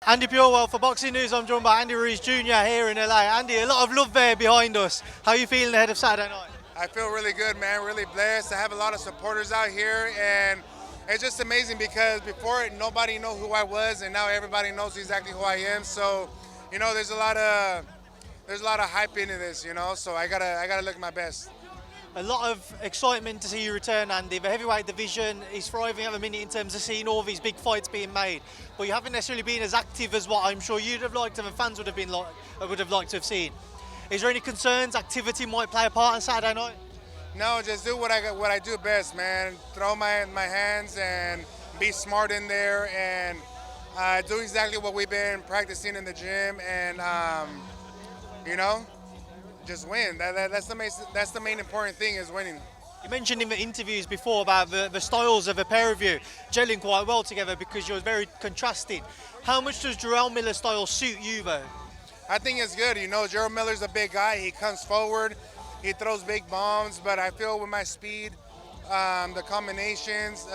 Andi Purewal for Boxing News. I'm joined by Ruiz Jr. here in LA. Andy, a lot of love there behind us. How are you feeling ahead of Saturday night? I feel really good, man. Really blessed. I have a lot of supporters out here, and it's just amazing because before nobody knew who I was, and now everybody knows exactly who I am. So, there's a lot of hype into this, So I gotta look my best. A lot of excitement to see you return, Andy. The heavyweight division is thriving at the minute in terms of seeing all these big fights being made, but you haven't necessarily been as active as what I'm sure you'd have liked and the fans would have liked to have seen. Is there any concerns activity might play a part on Saturday night? No, just do what I do best, man. Throw my hands and be smart in there and do exactly what we've been practicing in the gym and just win. That's the main important thing is winning. You mentioned in the interviews before about the styles of the pair of you gelling quite well together because you're very contrasting. How much does Jarrell Miller's style suit you though? I think it's good. Jarrell Miller's a big guy. He comes forward. He throws big bombs, but I feel with my speed, the combinations,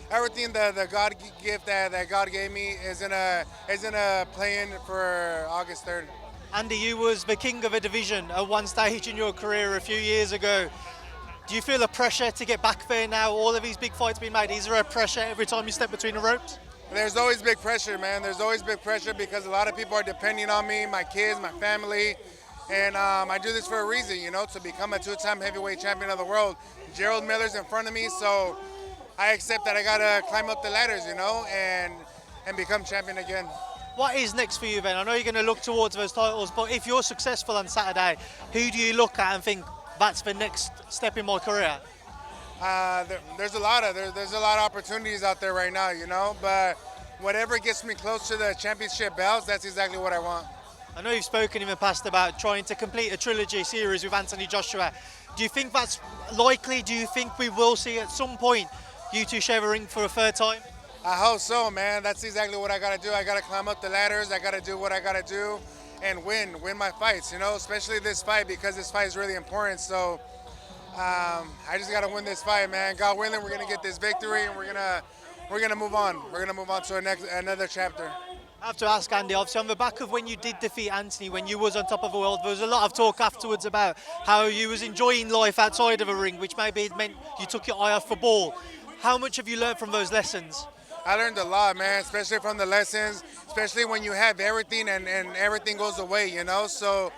everything the God gift that God gave me is in a play-in for August 3rd. Andy, you was the king of a division at one stage in your career a few years ago. Do you feel a pressure to get back there now? All of these big fights being made, is there a pressure every time you step between the ropes? There's always big pressure, man. There's always big pressure because a lot of people are depending on me, my kids, my family. And I do this for a reason, to become a two-time heavyweight champion of the world. Jarrell Miller's in front of me, so I accept that I got to climb up the ladders, and become champion again. What is next for you then? I know you're going to look towards those titles, but if you're successful on Saturday, who do you look at and think, that's the next step in my career? There's a lot of opportunities out there right now, but whatever gets me close to the championship belts, that's exactly what I want. I know you've spoken in the past about trying to complete a trilogy series with Anthony Joshua. Do you think that's likely? Do you think we will see at some point you two share a ring for a third time? I hope so, man. That's exactly what I got to do. I got to climb up the ladders. I got to do what I got to do and win my fights, especially this fight because this fight is really important. So I just got to win this fight, man. God willing, we're going to get this victory and we're going to move on. We're going to move on to another chapter. I have to ask Andy, obviously on the back of when you did defeat Anthony, when you was on top of the world, there was a lot of talk afterwards about how you was enjoying life outside of a ring, which maybe it meant you took your eye off the ball. How much have you learned from those lessons? I learned a lot, man, especially from the lessons, especially when you have everything and everything goes away, So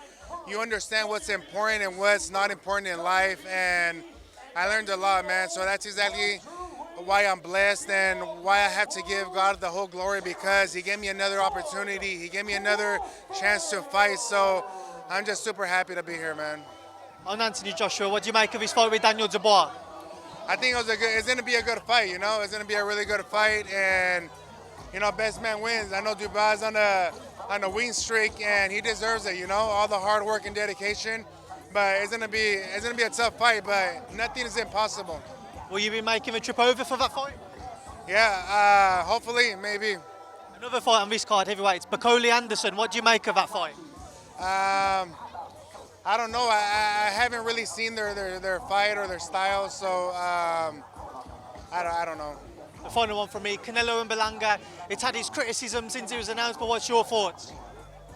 you understand what's important and what's not important in life, and I learned a lot, man. So that's exactly why I'm blessed and why I have to give God the whole glory because He gave me another opportunity. He gave me another chance to fight. So I'm just super happy to be here, man. On Anthony Joshua, what do you make of his fight with Daniel Dubois? I think it's going to be a good fight, It's going to be a really good fight, and, best man wins. I know Dubois is on a win streak, and he deserves it, all the hard work and dedication. But it's going to be a tough fight, but nothing is impossible. Will you be making a trip over for that fight? Yeah, hopefully, maybe. Another fight on this card, heavyweights. Bakole Anderson, what do you make of that fight? I don't know. I haven't really seen their fight or their style, so I don't know. The final one from me, Canelo and Berlanga. It's had its criticism since it was announced, but what's your thoughts?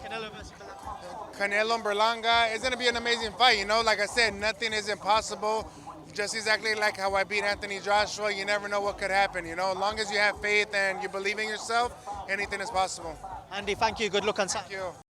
Canelo versus Berlanga. Canelo and Berlanga. It's going to be an amazing fight, Like I said, nothing is impossible. Just exactly like how I beat Anthony Joshua, you never know what could happen, As long as you have faith and you believe in yourself, anything is possible. Andy, thank you. Good luck on Saturday. Thank you.